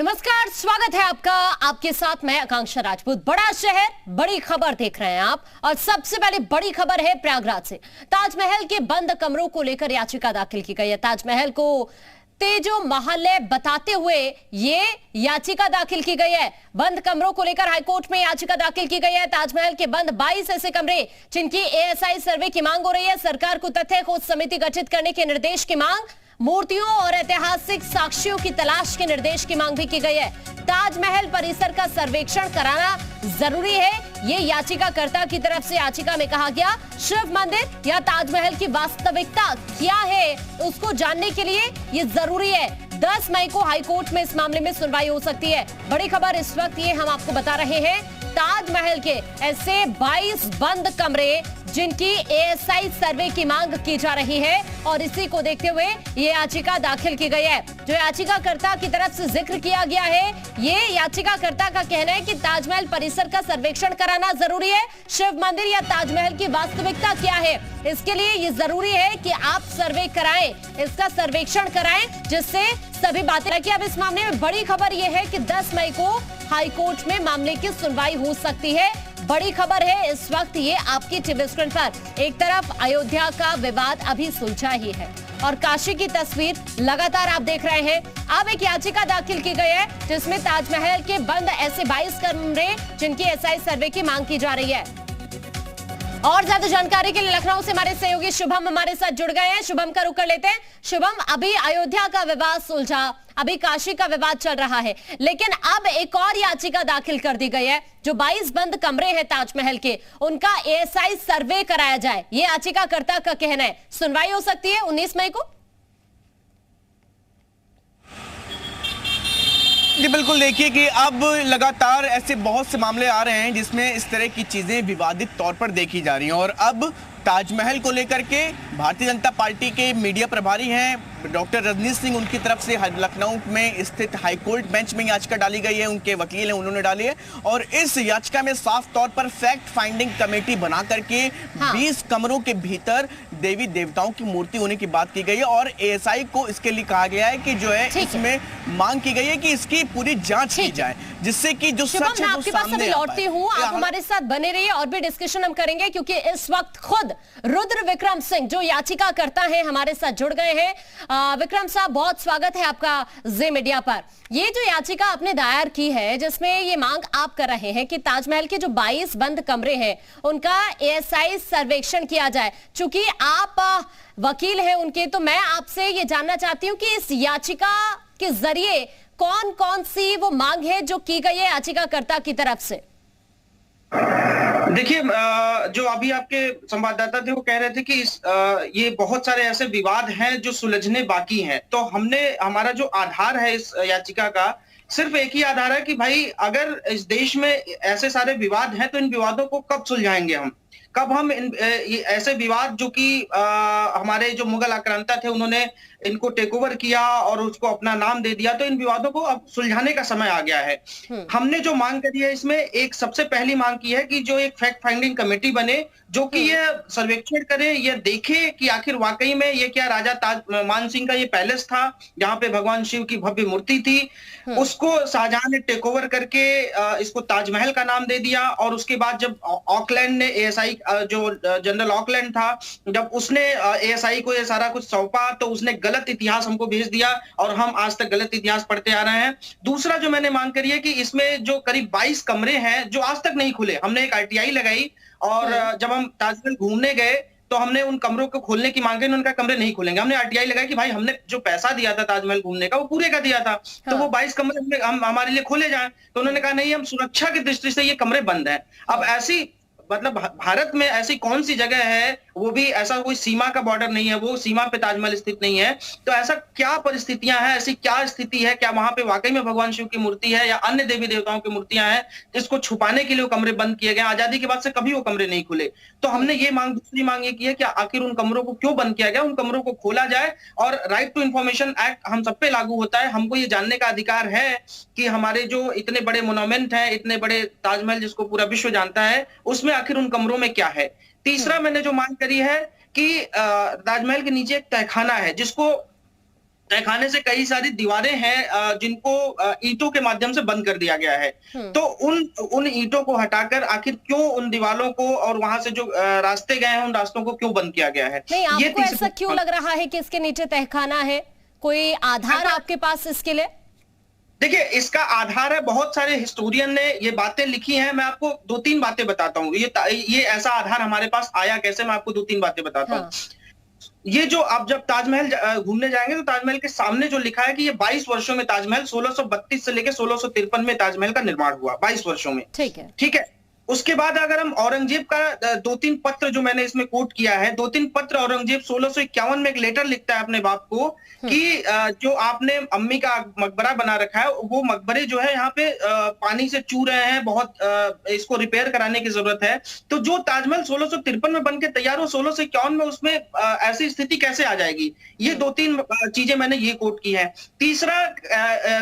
नमस्कार, स्वागत है आपका। आपके साथ मैं आकांक्षा राजपूत। बड़ा शहर, बड़ी खबर देख रहे हैं आप, और सबसे पहले बड़ी खबर है प्रयागराज से। ताजमहल के बंद कमरों को लेकर याचिका दाखिल की गई है। ताजमहल को तेजो महल बताते हुए ये याचिका दाखिल की गई है। बंद कमरों को लेकर हाईकोर्ट में याचिका दाखिल की गई है। ताजमहल के बंद 22 ऐसे कमरे जिनकी एएसआई सर्वे की मांग हो रही है। सरकार को तथ्य खोज समिति गठित करने के निर्देश की मांग, मूर्तियों और ऐतिहासिक साक्ष्यों की तलाश के निर्देश की मांग भी की गई है। ताजमहल परिसर का सर्वेक्षण कराना जरूरी है, ये याचिकाकर्ता की तरफ से याचिका में कहा गया। शिव मंदिर या ताजमहल की वास्तविकता क्या है उसको जानने के लिए ये जरूरी है। 10 मई को हाईकोर्ट में इस मामले में सुनवाई हो सकती है। बड़ी खबर इस वक्त ये हम आपको बता रहे हैं, ताजमहल के ऐसे 22 बंद कमरे जिनकी एएसआई सर्वे की मांग की जा रही है, और इसी को देखते हुए ये याचिका दाखिल की गई है। जो याचिकाकर्ता की तरफ से जिक्र किया गया है, ये याचिकाकर्ता का कहना है कि ताजमहल परिसर का सर्वेक्षण कराना जरूरी है। शिव मंदिर या ताजमहल की वास्तविकता क्या है, इसके लिए ये जरूरी है कि आप सर्वे कराएं, इसका सर्वेक्षण कराएं, जिससे सभी बातें कि अब इस मामले में बड़ी खबर यह है कि 10 मई को हाईकोर्ट में मामले की सुनवाई हो सकती है। बड़ी खबर है इस वक्त ये आपकी टीवी स्क्रीन पर। एक तरफ अयोध्या का विवाद अभी सुलझा ही है और काशी की तस्वीर लगातार आप देख रहे हैं। अब एक याचिका दाखिल की गई है जिसमें ताजमहल के बंद ऐसे 22 कमरे जिनकी एएसआई सर्वे की मांग की जा रही है। और ज्यादा जानकारी के लिए लखनऊ से हमारे सहयोगी शुभम हमारे साथ जुड़ गए हैं। शुभम का रुख कर लेते हैं। शुभम, अभी अयोध्या का विवाद सुलझा, अभी काशी का विवाद चल रहा है, लेकिन अब एक और याचिका दाखिल कर दी गई है। जो 22 बंद कमरे हैं ताजमहल के, उनका एएसआई सर्वे कराया जाए, ये याचिकाकर्ता का कहना है। सुनवाई हो सकती है 19 मई को। जी बिल्कुल, देखिए कि अब लगातार ऐसे बहुत से मामले आ रहे हैं जिसमें इस तरह की चीजें विवादित तौर पर देखी जा रही हैं, और अब ताजमहल को लेकर के भारतीय जनता पार्टी के मीडिया प्रभारी हैं डॉक्टर रजनीश सिंह, उनकी तरफ से लखनऊ में स्थित हाईकोर्ट बेंच में याचिका डाली गई है। उनके वकील हैं, उन्होंने डाली है, और इस याचिका में साफ तौर पर फैक्ट फाइंडिंग कमेटी बना करके 20 कमरों के भीतर देवी देवताओं की मूर्ति होने की बात की गई है, और एएसआई को इसके लिए कहा गया है कि जो है इसमें मांग की गई है कि इसकी पूरी जांच की जाए, जिससे कि जो सच है वो सामने लौटती हूँ। आप हमारे साथ बने रहिए और भी डिस्कशन हम करेंगे, क्योंकि इस वक्त खुद रुद्र विक्रम सिंह जो याचिकाकर्ता हैं हमारे साथ जुड़ गए हैं। विक्रम साहब, बहुत स्वागत है आपका जे मीडिया पर। ये जो याचिका आपने दायर की है, जिसमें ये मांग आप कर रहे हैं कि ताजमहल के जो 22 बंद कमरे हैं उनका एएसआई सर्वेक्षण किया जाए। चूंकि आप वकील हैं उनके, तो मैं आपसे ये जानना चाहती हूँ कि इस याचिका के जरिए कौन कौन सी वो मांग है जो की गई है याचिकाकर्ता की तरफ से। देखिए, जो अभी आपके संवाददाता थे वो कह रहे थे कि ये बहुत सारे ऐसे विवाद हैं जो सुलझने बाकी हैं। तो हमारा जो आधार है इस याचिका का, सिर्फ एक ही आधार है कि भाई अगर इस देश में ऐसे सारे विवाद हैं तो इन विवादों को कब सुलझाएंगे हम, कब हम ऐसे विवाद जो कि हमारे जो मुगल आक्रांता थे उन्होंने इनको टेक ओवर किया और उसको अपना नाम दे दिया, तो इन विवादों को अब सुलझाने का समय आ गया है। हमने जो मांग करी है इसमें एक सबसे पहली मांग की है कि जो एक फैक्ट फाइंडिंग कमेटी बने जो कि ये सर्वेक्षण करे, ये देखे कि आखिर वाकई में ये क्या राजा मान सिंह का ये पैलेस था जहां पे भगवान शिव की भव्य मूर्ति थी, उसको शाहजहां ने टेक ओवर करके इसको ताजमहल का नाम दे दिया। और उसके बाद जब ऑकलैंड ने एएसआई जो जनरल ऑकलैंड था, जब उसने एएसआई को ये सारा कुछ सौंपा तो उसने गलत इतिहास हमको भेज दिया और हम आज तक गलत इतिहास पढ़ते आ रहे हैं। दूसरा जो मैंने मांग करी है कि इसमें जो करीब 22 कमरे हैं जो आज तक नहीं खुले, हमने एक आरटीआई लगाई और जब हम ताजमहल घूमने गए तो हमने उन कमरों को खोलने की मांग की, उनका कमरे नहीं खुलेंगे। हमने आरटीआई लगाई कि भाई हमने जो पैसा दिया था ताजमहल घूमने का वो पूरे का दिया था, तो वो 22 कमरे हम हमारे लिए खोले जाएं। तो उन्होंने कहा नहीं, हम सुरक्षा की दृष्टि से ये कमरे बंद हैं। अब ऐसी मतलब भारत में ऐसी कौन सी जगह है, वो भी ऐसा कोई सीमा का बॉर्डर नहीं है, वो सीमा पे ताजमहल स्थित नहीं है, तो ऐसा क्या परिस्थितियां हैं, ऐसी क्या स्थिति है, क्या वहां पे वाकई में भगवान शिव की मूर्ति है या अन्य देवी देवताओं की मूर्तियां हैं, इसको छुपाने के लिए वो कमरे बंद किए गए। आजादी के बाद से कभी वो कमरे नहीं खुले। तो हमने ये मांग, दूसरी मांग ये की है कि आखिर उन कमरों को क्यों बंद किया गया, उन कमरों को खोला जाए। और राइट टू इंफॉर्मेशन एक्ट हम सब पे लागू होता है, हमको ये जानने का अधिकार है कि हमारे जो इतने बड़े मोन्यूमेंट हैं, इतने बड़े ताजमहल जिसको पूरा विश्व जानता है, उसमें आखिर उन कमरों में क्या है। तीसरा मैंने जो मांग करी है कि ताजमहल के नीचे एक तहखाना है जिसको तहखाने से कई सारी दीवारें हैं जिनको ईंटों के माध्यम से बंद कर दिया गया है। तो उन ईंटों को हटाकर आखिर क्यों उन दीवारों को और वहां से जो रास्ते गए हैं उन रास्तों को क्यों बंद किया गया है? नहीं, आपको ऐसा क्यों लग रहा है कि इसके नीचे तहखाना है? कोई आधार आपके पास इसके लिए? देखिए, इसका आधार है, बहुत सारे हिस्टोरियन ने ये बातें लिखी हैं। मैं आपको 2-3 बातें बताता हूँ। ये ऐसा आधार हमारे पास आया कैसे, मैं आपको 2-3 बातें बताता हूँ। ये जो आप जब ताजमहल घूमने जाएंगे तो ताजमहल के सामने जो लिखा है कि ये 22 वर्षों में ताजमहल 1632 से लेकर 1653 में ताजमहल का निर्माण हुआ, 22 वर्षों में। ठीक है। उसके बाद अगर हम औरंगजेब का 2-3 पत्र जो मैंने इसमें कोट किया है, 2-3 पत्र औरंगजेब 1651 में एक लेटर लिखता है अपने बाप को कि जो आपने अम्मी का मकबरा बना रखा है वो मकबरे जो है यहाँ पे पानी से चू रहे हैं, बहुत इसको रिपेयर कराने की जरूरत है। तो जो ताजमहल 1653 में बनके तैयार हो 1651 में, उसमें ऐसी स्थिति कैसे आ जाएगी? ये 2-3 चीजें मैंने ये कोट की है। तीसरा,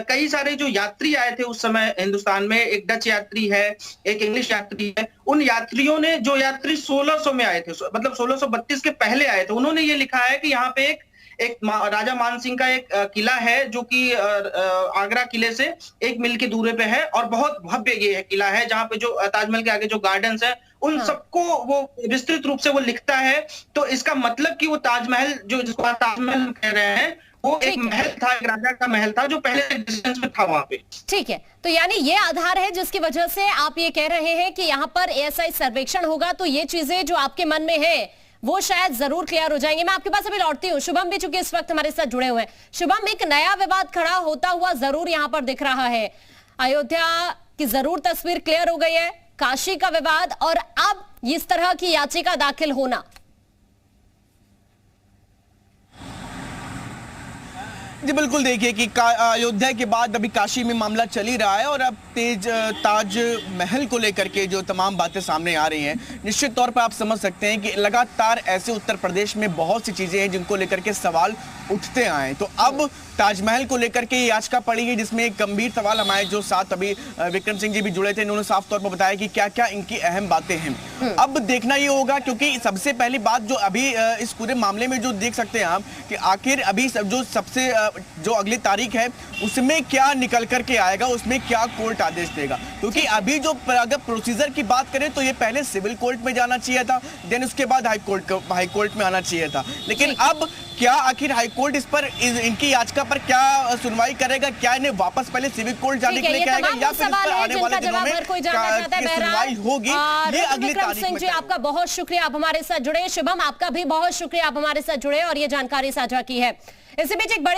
कई सारे जो यात्री आए थे उस समय हिंदुस्तान में, एक डच यात्री है, एक इंग्लिश यात्री है, उन यात्रियों ने, जो यात्री 1600 में आए थे, मतलब 1632 के पहले आए थे, उन्होंने ये लिखा है कि यहाँ पे एक राजा मान सिंह का एक किला है जो कि आगरा किले से 1 मील की दूरी पे है और बहुत भव्य ये किला है, जहाँ पे जो ताजमहल के आगे जो गार्डन्स है उन सबको वो विस्तृत रूप से वो लिखता है। तो इसका मतलब कि वो ताजमहल जो जिसको ताजमहल कह रहे हैं वो एक महल था, एक राजा का महल था जो पहले एग्जिस्टेंस में था वहां पे। ठीक है, तो यानी ये आधार है जिसकी वजह से आप ये कह रहे हैं कि यहाँ पर एएसआई सर्वेक्षण होगा तो ये चीजें जो आपके मन में है वो शायद जरूर क्लियर हो जाएंगे। मैं आपके पास अभी लौटती हूँ। शुभम भी चूंकि इस वक्त हमारे साथ जुड़े हुए हैं। शुभम, एक नया विवाद खड़ा होता हुआ जरूर यहाँ पर दिख रहा है। अयोध्या की जरूर तस्वीर क्लियर हो गई है, काशी का विवाद और अब इस तरह की याचिका दाखिल होना। जी बिल्कुल, देखिए कि अयोध्या के बाद अभी काशी में मामला चल ही रहा है और अब ताज महल को लेकर के जो तमाम बातें सामने आ रही हैं, निश्चित तौर पर आप समझ सकते हैं कि लगातार ऐसे उत्तर प्रदेश में बहुत सी चीजें हैं जिनको लेकर के सवाल उठते आए। तो अब ताजमहल को लेकर के याचिका पड़ी है जिसमें एक गंभीर सवाल हमारे जो साथ अभी विक्रम सिंह जी भी जुड़े थे, इन्होंने साफ तौर पर बताया कि क्या क्या इनकी अहम बातें हैं। अब देखना ये होगा, क्योंकि सबसे पहली बात जो अभी इस पूरे मामले में जो देख सकते हैं आप कि आखिर अभी जो सबसे जो अगली तारीख है उसमें क्या निकल करके आएगा, उसमें क्या कोर्ट आदेश देगा। क्योंकि अभी जो अगर प्रोसीजर की बात करें तो ये पहले सिविल कोर्ट में जाना चाहिए था, देन उसके बाद हाई कोर्ट में आना चाहिए था। लेकिन अब क्या आखिर हाई कोर्ट इस पर इनकी याचिका पर क्या सुनवाई करेगा? क्या इन्हें वापस पहले सिविल कोर्ट जाने के लिए कहेगा या फिर आने वाले दिनों में सुनवाई होगी? ये अगली तारीख में। जी, आपका बहुत शुक्रिया, आप हमारे साथ जुड़े। शुभम, आपका भी बहुत शुक्रिया, आप हमारे साथ जुड़े और ये जानकारी साझा की है। इसी बीच एक बड़ी